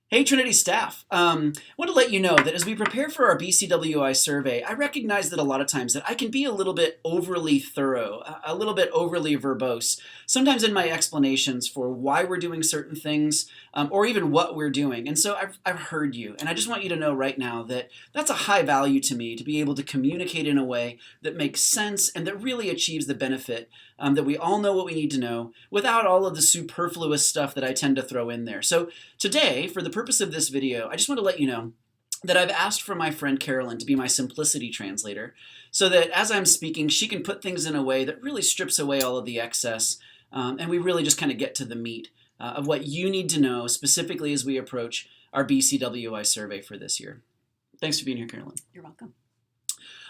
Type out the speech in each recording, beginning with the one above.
Hey Trinity staff, I want to let you know that as we prepare for our BCWI survey, I recognize that a lot of times that I can be a little bit overly thorough, a little bit overly verbose, sometimes in my explanations for why we're doing certain things, or even what we're doing. And so I've heard you, and I just want you to know right now that that's a high value to me to be able to communicate in a way that makes sense and that really achieves the benefit that we all know what we need to know without all of the superfluous stuff that I tend to throw in there. So today, for the purpose of this video, I just want to let you know that I've asked for my friend Carolyn to be my simplicity translator so that as I'm speaking, she can put things in a way that really strips away all of the excess and we really just kind of get to the meat of what you need to know specifically as we approach our BCWI survey for this year. Thanks for being here, Carolyn. You're welcome.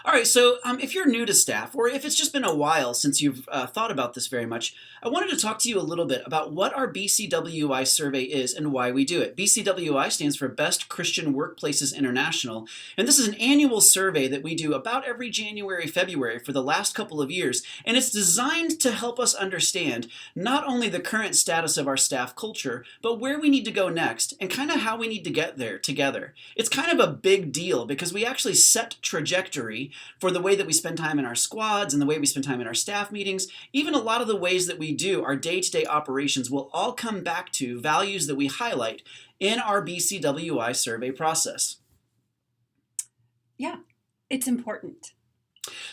All right, so if you're new to staff, or if it's just been a while since you've thought about this very much, I wanted to talk to you a little bit about what our BCWI survey is and why we do it. BCWI stands for Best Christian Workplaces International, and this is an annual survey that we do about every January, February for the last couple of years, and it's designed to help us understand not only the current status of our staff culture, but where we need to go next, and kind of how we need to get there together. It's kind of a big deal because we actually set trajectory for the way that we spend time in our squads and the way we spend time in our staff meetings. Even a lot of the ways that we do our day-to-day operations will all come back to values that we highlight in our BCWI survey process. Yeah, it's important.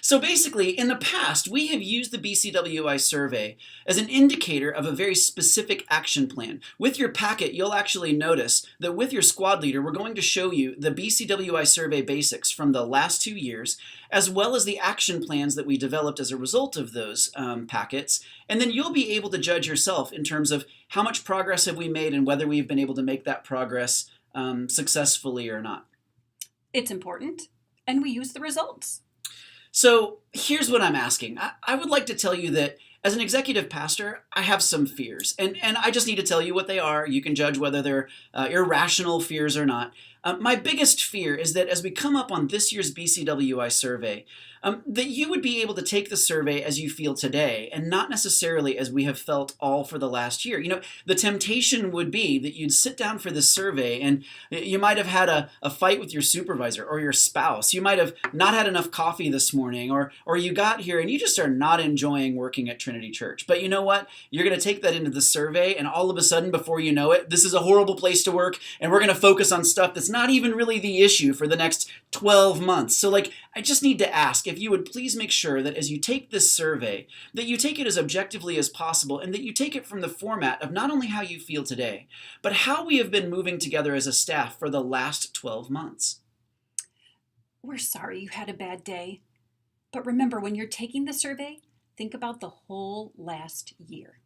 So basically, in the past, we have used the BCWI survey as an indicator of a very specific action plan. With your packet, you'll actually notice that with your squad leader, we're going to show you the BCWI survey basics from the last 2 years, as well as the action plans that we developed as a result of those packets. And then you'll be able to judge yourself in terms of how much progress have we made and whether we've been able to make that progress successfully or not. It's important, and we use the results. So here's what I'm asking. I would like to tell you that as an executive pastor, I have some fears, and I just need to tell you what they are. You can judge whether they're irrational fears or not. My biggest fear is that as we come up on this year's BCWI survey, that you would be able to take the survey as you feel today and not necessarily as we have felt all for the last year. You know, the temptation would be that you'd sit down for this survey and you might have had a fight with your supervisor or your spouse. You might have not had enough coffee this morning, or you got here and you just are not enjoying working at Trinity Church. But you know what? You're going to take that into the survey, and all of a sudden, before you know it, this is a horrible place to work, and we're going to focus on stuff that's not even really the issue for the next 12 months. So I just need to ask if you would please make sure that as you take this survey, that you take it as objectively as possible and that you take it from the format of not only how you feel today, but how we have been moving together as a staff for the last 12 months. We're sorry you had a bad day, but remember, when you're taking the survey, think about the whole last year.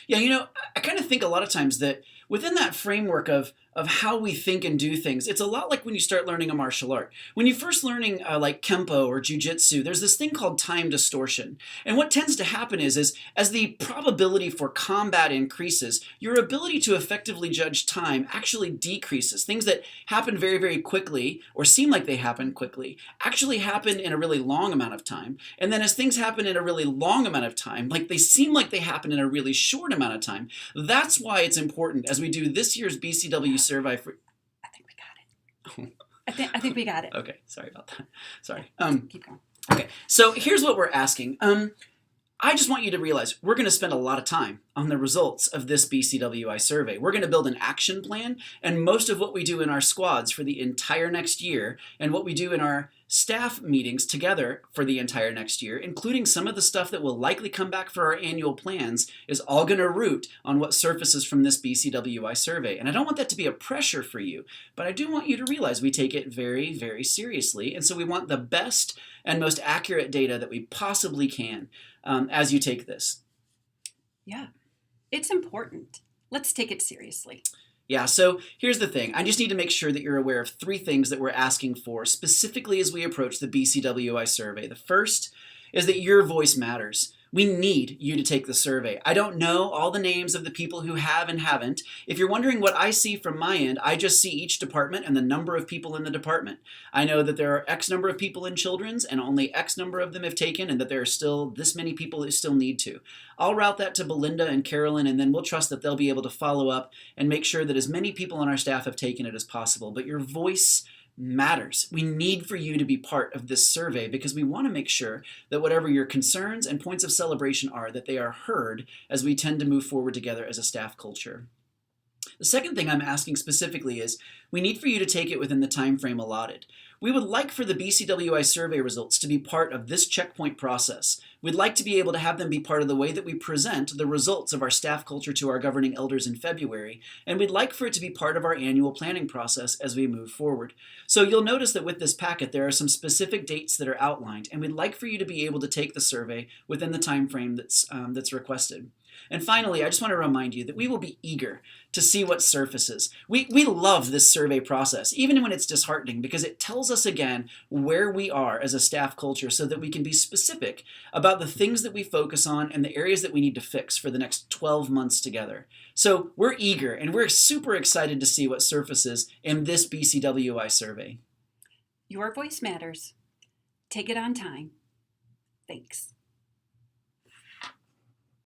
Yeah, you know, I kind of think a lot of times that within that framework of how we think and do things, it's a lot like when you start learning a martial art. When you're first learning like Kempo or Jiu-Jitsu, there's this thing called time distortion. And what tends to happen is as the probability for combat increases, your ability to effectively judge time actually decreases. Things that happen very, very quickly or seem like they happen quickly actually happen in a really long amount of time. And then as things happen in a really long amount of time, like they seem like they happen in a really short amount of time, that's why it's important as we do this year's BCW survey for... I think we got it. I think we got it. Okay, sorry about that. Sorry. Keep going. Okay, so here's what we're asking. I just want you to realize we're going to spend a lot of time on the results of this BCWI survey. We're going to build an action plan, and most of what we do in our squads for the entire next year and what we do in our staff meetings together for the entire next year, including some of the stuff that will likely come back for our annual plans, is all going to root on what surfaces from this BCWI survey. And I don't want that to be a pressure for you, but I do want you to realize we take it very, very seriously. And so we want the best and most accurate data that we possibly can as you take this. Yeah, it's important. Let's take it seriously. Yeah, so here's the thing. I just need to make sure that you're aware of 3 things that we're asking for specifically as we approach the BCWI survey. The first is that your voice matters. We need you to take the survey. I don't know all the names of the people who have and haven't. If you're wondering what I see from my end, I just see each department and the number of people in the department. I know that there are X number of people in children's and only X number of them have taken, and that there are still this many people who still need to. I'll route that to Belinda and Carolyn, and then we'll trust that they'll be able to follow up and make sure that as many people on our staff have taken it as possible. But your voice matters. We need for you to be part of this survey because we want to make sure that whatever your concerns and points of celebration are, that they are heard as we tend to move forward together as a staff culture. The second thing I'm asking specifically is we need for you to take it within the time frame allotted. We would like for the BCWI survey results to be part of this checkpoint process. We'd like to be able to have them be part of the way that we present the results of our staff culture to our governing elders in February, and we'd like for it to be part of our annual planning process as we move forward. So you'll notice that with this packet there are some specific dates that are outlined, and we'd like for you to be able to take the survey within the time frame that's requested. And finally, I just want to remind you that we will be eager to see what surfaces. We love this survey process, even when it's disheartening, because it tells us again where we are as a staff culture so that we can be specific about the things that we focus on and the areas that we need to fix for the next 12 months together. So we're eager and we're super excited to see what surfaces in this BCWI survey. Your voice matters. Take it on time. Thanks.